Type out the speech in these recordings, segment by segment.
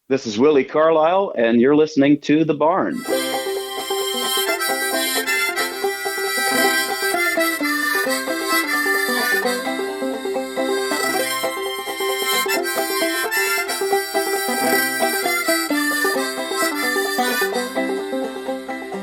This is Willi Carlisle, and you're listening to The Barn.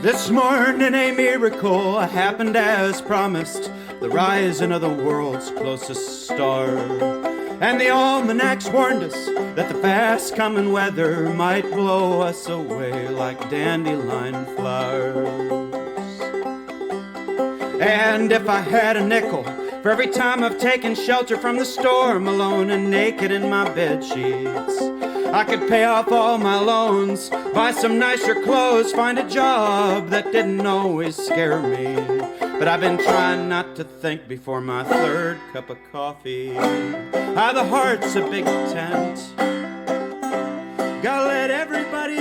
This morning a miracle happened as promised, the rising of the world's closest star. And the almanacs warned us that the fast coming weather might blow us away like dandelion flowers. And if I had a nickel for every time I've taken shelter from the storm, alone and naked in my bed sheets, I could pay off all my loans, buy some nicer clothes, find a job that didn't always scare me. But I've been trying not to think before my third cup of coffee. Ah, the heart's a big tent. Gotta let everybody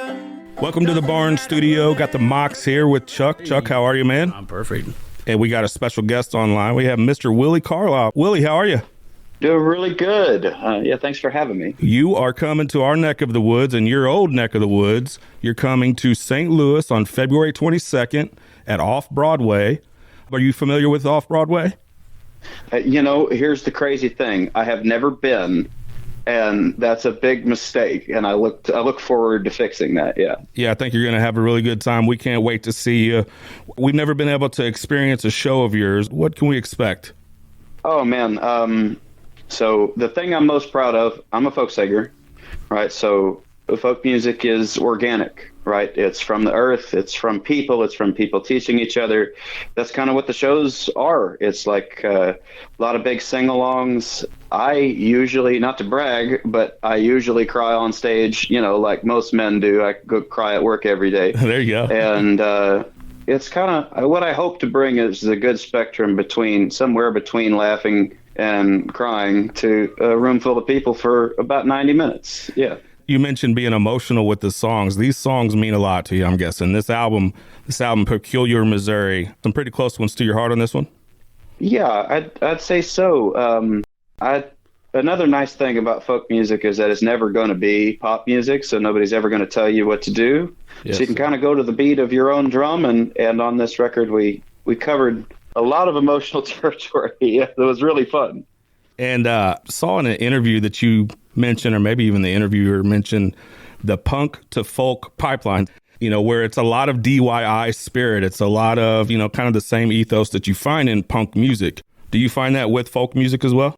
in. Welcome to the Barn Studio. Got the Mox here with Chuck. Chuck, how are you, man? I'm perfect. And we got a special guest online. We have Mr. Willi Carlisle. Willi, how are you? Doing really good. Yeah, thanks for having me. You are coming to our neck of the woods and your old neck of the woods. You're coming to St. Louis on February 22nd at Off-Broadway. Are you familiar with Off-Broadway? Here's the crazy thing. I have never been, and that's a big mistake. And I look forward to fixing that. Yeah. Yeah, I think you're going to have a really good time. We can't wait to see you. We've never been able to experience a show of yours. What can we expect? Oh, man. So the thing I'm most proud of, I'm a folk singer, right? So folk music is organic, right? It's from the earth. It's from people teaching each other. That's kind of what the shows are. It's like a lot of big sing-alongs. I usually, not to brag, but I usually cry on stage, like most men do. I go cry at work every day. There you go. And it's kind of what I hope to bring is a good spectrum somewhere between laughing and crying to a room full of people for about 90 minutes. Yeah. You mentioned being emotional with the songs. These songs mean a lot to you, I'm guessing. This album, Peculiar Missouri, some pretty close ones to your heart on this one? Yeah, I'd say so. Another nice thing about folk music is that it's never going to be pop music, so nobody's ever going to tell you what to do. Yes. So you can kind of go to the beat of your own drum, and on this record we covered a lot of emotional territory. Yeah, it was really fun. And saw in an interview that you mentioned, or maybe even the interviewer mentioned, the punk to folk pipeline, where it's a lot of DIY spirit. It's a lot of, kind of the same ethos that you find in punk music. Do you find that with folk music as well?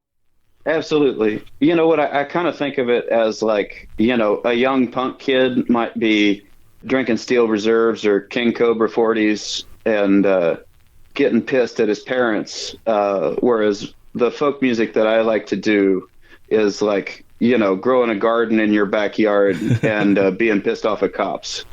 Absolutely. You know what? I kind of think of it as like, a young punk kid might be drinking Steel Reserves or King Cobra 40s and getting pissed at his parents, whereas the folk music that I like to do is like, growing a garden in your backyard and being pissed off at cops.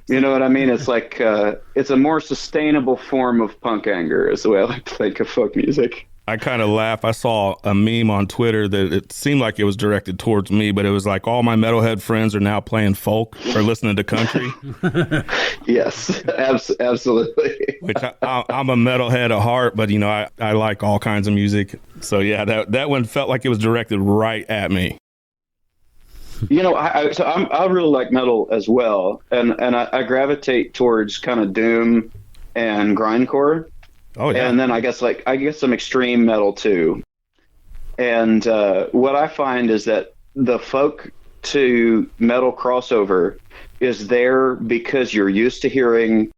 You know what I mean? It's like it's a more sustainable form of punk anger is the way I like to think of folk music. I kind of laugh. I saw a meme on Twitter that it seemed like it was directed towards me, but it was like all my metalhead friends are now playing folk or listening to country. Yes, absolutely. Which I'm a metalhead at heart, but I like all kinds of music. So yeah, that one felt like it was directed right at me. I really like metal as well, and I gravitate towards kind of doom and grindcore. Oh yeah. And then I guess some extreme metal too. And what I find is that the folk to metal crossover is there because you're used to hearing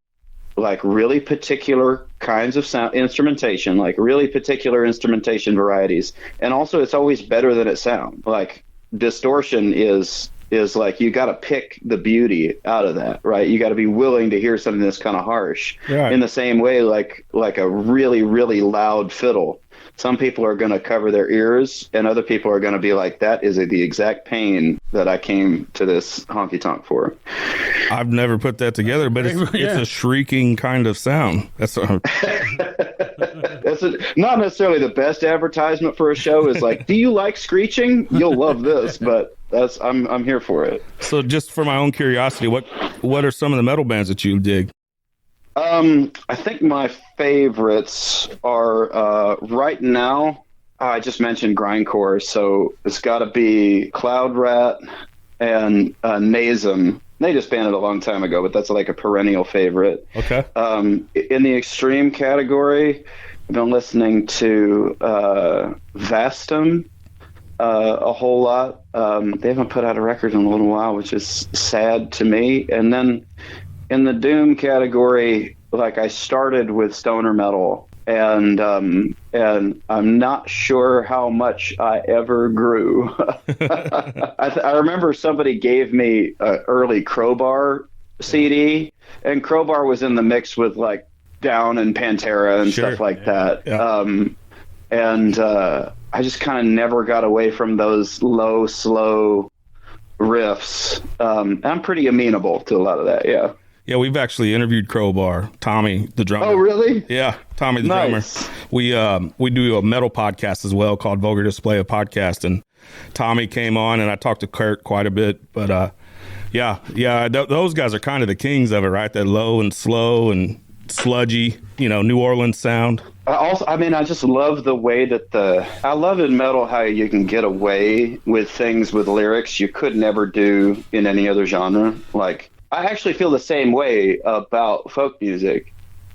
like really particular kinds of sound instrumentation, like really particular instrumentation varieties. And also it's always better than it sounds. Like distortion is like you got to pick the beauty out of that, right? You got to be willing to hear something that's kind of harsh. Right. In the same way, like a really, really loud fiddle. Some people are going to cover their ears, and other people are going to be like, that is the exact pain that I came to this honky tonk for. I've never put that together, but it's a shrieking kind of sound. That's not necessarily the best advertisement for a show is like, do you like screeching? You'll love this, but I'm here for it. So just for my own curiosity, what are some of the metal bands that you dig? I think my favorites are right now. I just mentioned grindcore, so it's got to be Cloud Rat and Nasum. They disbanded a long time ago, but that's like a perennial favorite. Okay. In the extreme category, I've been listening to Vastum a whole lot. They haven't put out a record in a little while, which is sad to me. And then in the doom category, like I started with stoner metal, and I'm not sure how much I ever grew. I remember somebody gave me an early Crowbar CD, and Crowbar was in the mix with like Down and Pantera and stuff like that. Yeah. I just kind of never got away from those low, slow riffs. I'm pretty amenable to a lot of that. Yeah. Yeah, we've actually interviewed Crowbar, Tommy, the drummer. Oh, really? Yeah, Tommy, the drummer. We do a metal podcast as well called Vulgar Display, a podcast, and Tommy came on, and I talked to Kurt quite a bit. But those guys are kind of the kings of it, right? That low and slow and sludgy, New Orleans sound. I just love the way that I love in metal how you can get away with things with lyrics you could never do in any other genre. Like, I actually feel the same way about folk music,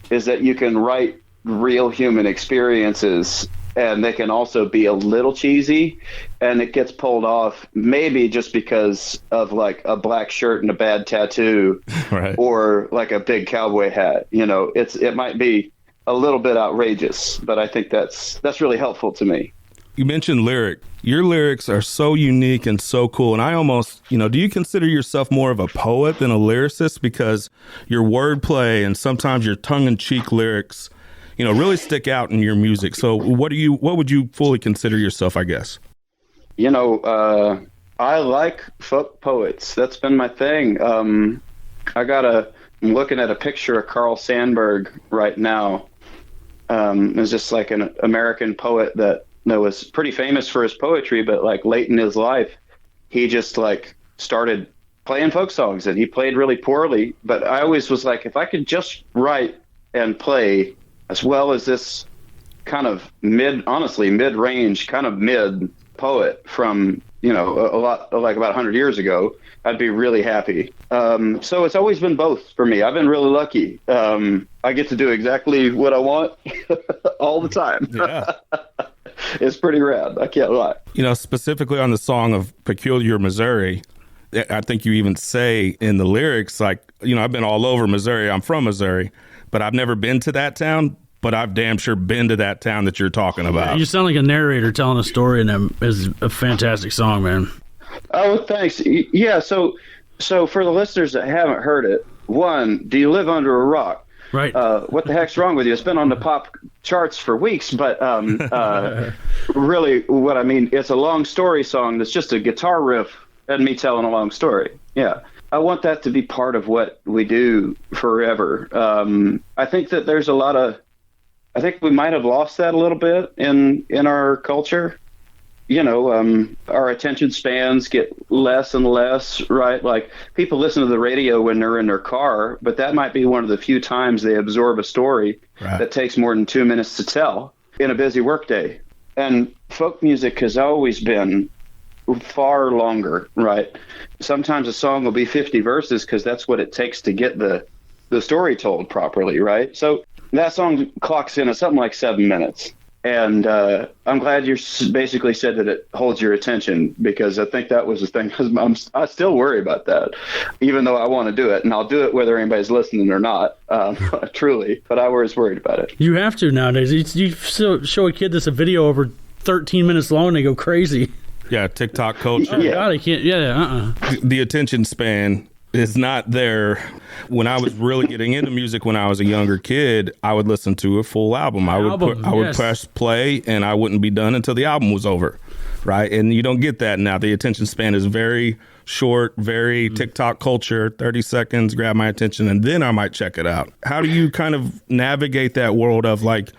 is that you can write real human experiences and they can also be a little cheesy, and it gets pulled off maybe just because of like a black shirt and a bad tattoo, right, or like a big cowboy hat. It might be a little bit outrageous, but I think that's really helpful to me. You mentioned lyric. Your lyrics are so unique and so cool. And I almost, do you consider yourself more of a poet than a lyricist? Because your wordplay and sometimes your tongue-in-cheek lyrics, really stick out in your music. So what would you fully consider yourself, I guess? I like folk poets. That's been my thing. I'm looking at a picture of Carl Sandburg right now. It's just like an American poet that was pretty famous for his poetry, but like late in his life, he just like started playing folk songs, and he played really poorly. But I always was like, if I could just write and play as well as this kind of mid-range, kind of mid poet from, a lot, like about 100 years ago, I'd be really happy. So it's always been both for me. I've been really lucky. I get to do exactly what I want all the time. Yeah. It's pretty rad. I can't lie. Specifically on the song of Peculiar Missouri, I think you even say in the lyrics, like, I've been all over Missouri. I'm from Missouri, but I've never been to that town, but I've damn sure been to that town that you're talking about. You sound like a narrator telling a story, and that is a fantastic song, man. Oh, thanks. Yeah. So for the listeners that haven't heard it, one, do you live under a rock? Right. What the heck's wrong with you? It's been on the pop charts for weeks, but really what I mean, it's a long story song that's just a guitar riff and me telling a long story. Yeah. I want that to be part of what we do forever. I think that there's I think we might have lost that a little bit in our culture. Our attention spans get less and less, right? Like, people listen to the radio when they're in their car, but that might be one of the few times they absorb a story that takes more than 2 minutes to tell in a busy workday. And folk music has always been far longer, right? Sometimes a song will be 50 verses because that's what it takes to get the story told properly, right? So that song clocks in at something like 7 minutes. And I'm glad you basically said that it holds your attention, because I think that was the thing. I still worry about that, even though I want to do it, and I'll do it whether anybody's listening or not, truly. But I was worried about it. You have to nowadays. You show a kid a video over 13 minutes long, and they go crazy. Yeah, TikTok culture. Oh, God, I can't. Yeah, The attention span is not there. When I was really getting into music when I was a younger kid, I would listen to a full album. I would press play, and I wouldn't be done until the album was over, right? And you don't get that now. The attention span is very short, very TikTok culture, 30 seconds, grab my attention, and then I might check it out. How do you kind of navigate that world of like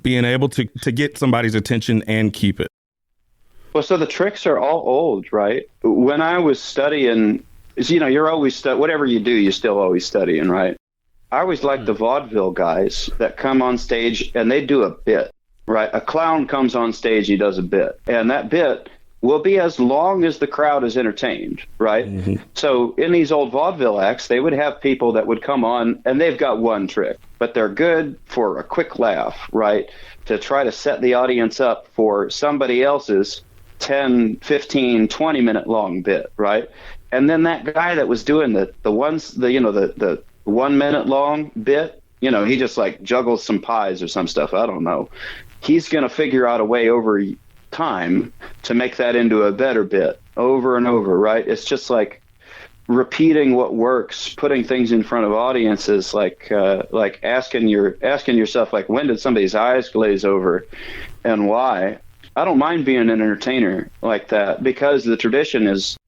being able to get somebody's attention and keep it? Well, so the tricks are all old, right? When I was studying, you're always whatever you do, you're still always studying, right? I always like the vaudeville guys that come on stage and they do a bit. right? A clown comes on stage, he does a bit, and that bit will be as long as the crowd is entertained, right? Mm-hmm. So in these old vaudeville acts, they would have people that would come on and they've got one trick, but they're good for a quick laugh, right? To try to set the audience up for somebody else's 10, 15, 20-minute long bit, right? And then that guy that was doing the 1 minute long bit, he just like juggles some pies or some stuff. I don't know. He's going to figure out a way over time to make that into a better bit over and over, right? It's just like repeating what works, putting things in front of audiences, like asking yourself, like, when did somebody's eyes glaze over and why? I don't mind being an entertainer like that because the tradition is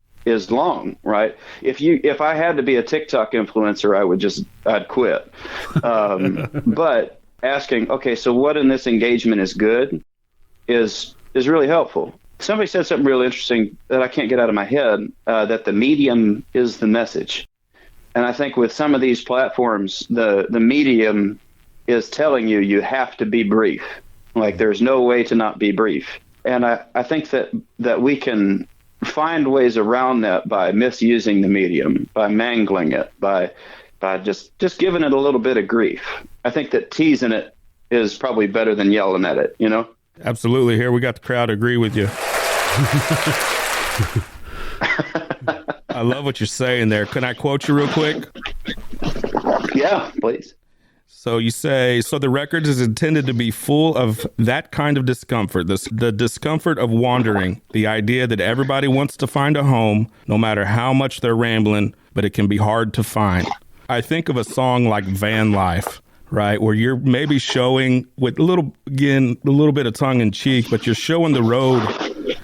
long, right? If I had to be a TikTok influencer, I'd quit. But asking, okay, so what in this engagement is good is really helpful. Somebody said something really interesting that I can't get out of my head, that the medium is the message. And I think with some of these platforms, the medium is telling you have to be brief. Like, there's no way to not be brief. And I think that we can find ways around that by misusing the medium, by mangling it, by just giving it a little bit of grief. I think that teasing it is probably better than yelling at it, Absolutely. Here we got the crowd to agree with you. I love what you're saying there. Can I quote you real quick? Yeah, please. So you say, so the record is intended to be full of that kind of discomfort, the discomfort of wandering, the idea that everybody wants to find a home, no matter how much they're rambling, but it can be hard to find. I think of a song like Vanlife, right, where you're maybe showing with a little bit of tongue in cheek, but you're showing the road.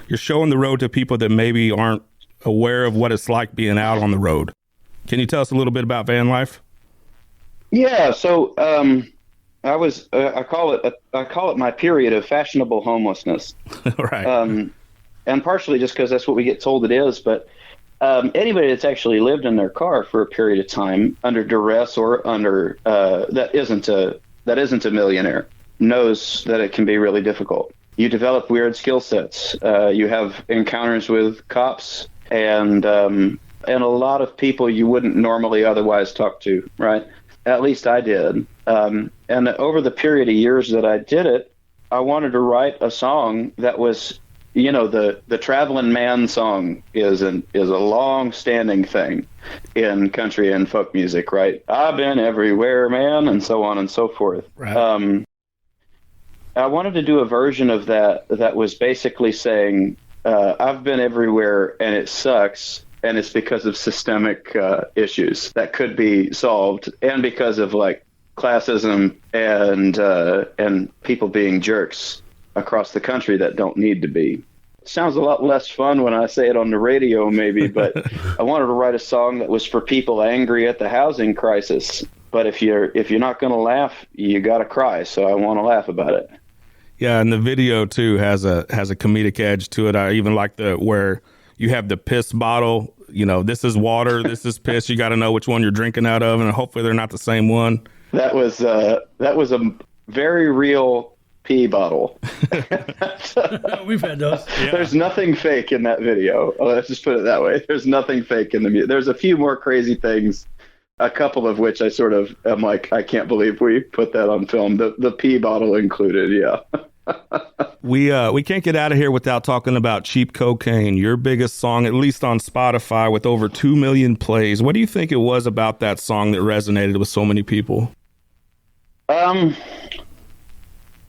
You're showing the road to people that maybe aren't aware of what it's like being out on the road. Can you tell us a little bit about Vanlife? Yeah, so I call it my period of fashionable homelessness. Right. And partially just because that's what we get told it is, but anybody that's actually lived in their car for a period of time under duress or under that isn't a millionaire knows that it can be really difficult. You develop weird skill sets. You have encounters with cops and a lot of people you wouldn't normally otherwise talk to, right? At least I did. And over the period of years that I did it, I wanted to write a song that was, the traveling man song is a long-standing thing in country and folk music, right? I've been everywhere, man, and so on and so forth. Right. I wanted to do a version of that was basically saying, I've been everywhere and it sucks. And it's because of systemic issues that could be solved, and because of like classism and people being jerks across the country that don't need to be. It sounds a lot less fun when I say it on the radio, maybe, but I wanted to write a song that was for people angry at the housing crisis. But if you're not going to laugh, you got to cry. So I want to laugh about it. Yeah, and the video too has a comedic edge to it. I even like where you have the piss bottle. This is water, this is piss. You got to know which one you're drinking out of, and hopefully they're not the same one. That was a very real pee bottle. We've had those. Yeah. There's nothing fake in that video. Let's just put it that way. There's nothing fake in the music. There's a few more crazy things, a couple of which I sort of am like, I can't believe we put that on film. The pee bottle included, yeah. We can't get out of here without talking about Cheap Cocaine, your biggest song, at least on Spotify, with over 2 million plays. What do you think it was about that song that resonated with so many people?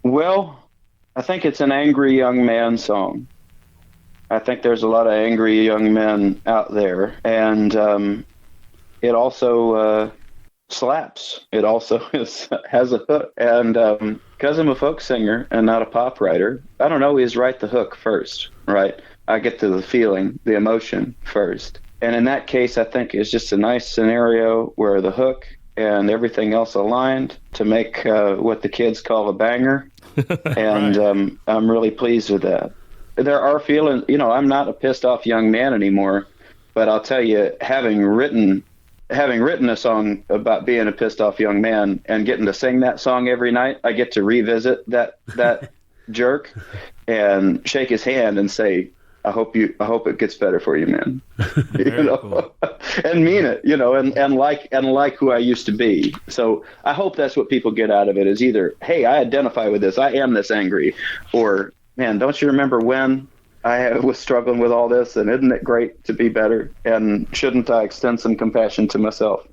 Well, I think it's an angry young man song. I think there's a lot of angry young men out there, and it also slaps. It also has a hook, and because I'm a folk singer and not a pop writer, I don't always write the hook first, right? I get to the feeling, the emotion first. And in that case, I think it's just a nice scenario where the hook and everything else aligned to make what the kids call a banger. And right. I'm really pleased with that. There are feelings, I'm not a pissed off young man anymore, but I'll tell you, having written a song about being a pissed off young man and getting to sing that song every night, I get to revisit that jerk and shake his hand and say, I hope it gets better for you, man. Cool. And mean it, and like who I used to be. So I hope that's what people get out of it, is either, hey, I identify with this, I am this angry, or, man, don't you remember when I was struggling with all this, and isn't it great to be better? And shouldn't I extend some compassion to myself?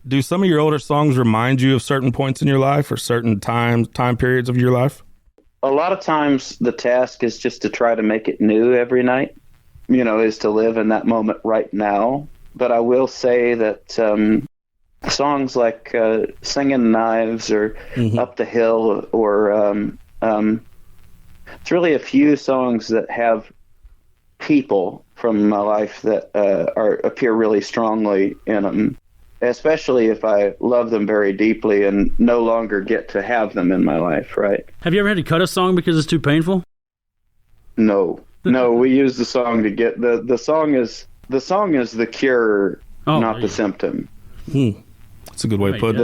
Do some of your older songs remind you of certain points in your life or certain time periods of your life? A lot of times the task is just to try to make it new every night, is to live in that moment right now. But I will say that songs like Singing Knives or Up the Hill, or it's really a few songs that have people from my life that appear really strongly in them, especially if I love them very deeply and no longer get to have them in my life, right? Have you ever had to cut a song because it's too painful? No, we use the song to get the song is the cure, not the symptom. That's a good way to put it.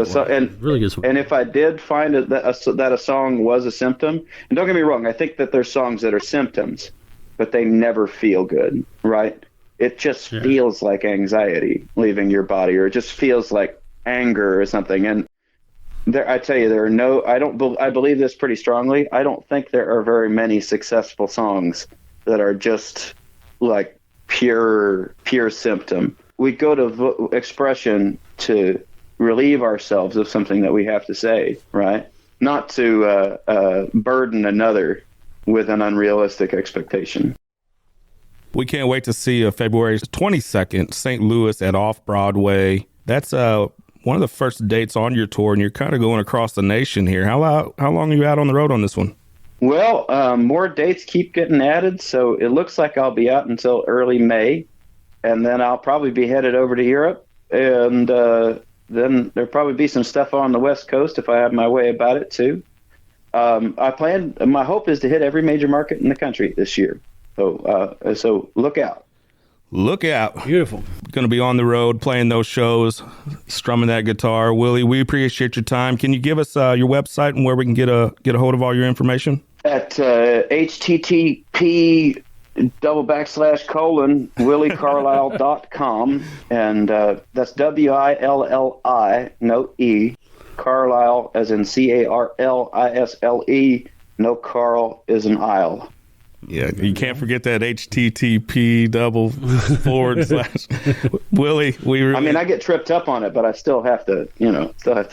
Really good. And if I did find that a song was a symptom, and don't get me wrong, I think that there's songs that are symptoms, but they never feel good, right? It just feels like anxiety leaving your body, or it just feels like anger or something. And I tell you, I believe this pretty strongly. I don't think there are very many successful songs that are just like pure symptom. We go to expression to relieve ourselves of something that we have to say, right? Not to burden another with an unrealistic expectation. We can't wait to see you February 22nd, St. Louis at Off-Broadway. That's one of the first dates on your tour, and you're kind of going across the nation here. How long are you out on the road on this one? Well, more dates keep getting added, so it looks like I'll be out until early May, and then I'll probably be headed over to Europe, and then there'll probably be some stuff on the West Coast if I have my way about it too. My hope is to hit every major market in the country this year. So look out. Look out. Beautiful. Going to be on the road playing those shows, strumming that guitar. Willie, we appreciate your time. Can you give us your website and where we can get a hold of all your information? At http //WilliCarlisle.com, and that's WILLI, no E, Carlisle as in CARLISLE, no Carl is an isle. Yeah, you can't forget that http // Willie, I get tripped up on it, but I still have to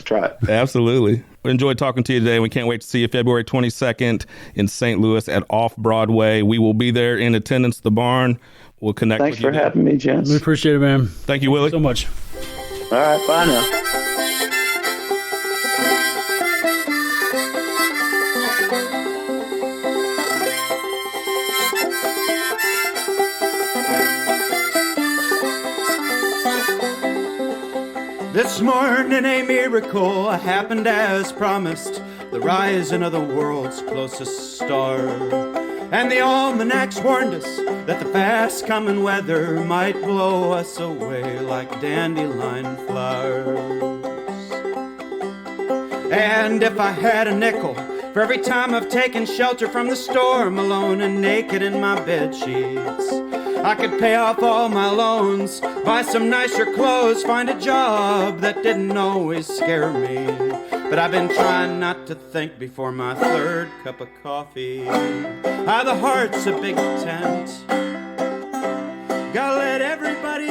try it. Absolutely. We enjoyed talking to you today. We can't wait to see you February 22nd in St. Louis at Off-Broadway. We will be there in attendance at the barn. We'll connect Thanks with you. Thanks for having me, gents. We appreciate it, man. Thank you, Willie. So much. All right, bye now. This morning a miracle happened as promised, the rising of the world's closest star. And the almanacs warned us that the fast coming weather might blow us away like dandelion flowers. And if I had a nickel for every time I've taken shelter from the storm, alone and naked in my bed sheets, I could pay off all my loans, buy some nicer clothes, find a job that didn't always scare me. But I've been trying not to think before my third cup of coffee. The heart's a big tent, gotta let everybody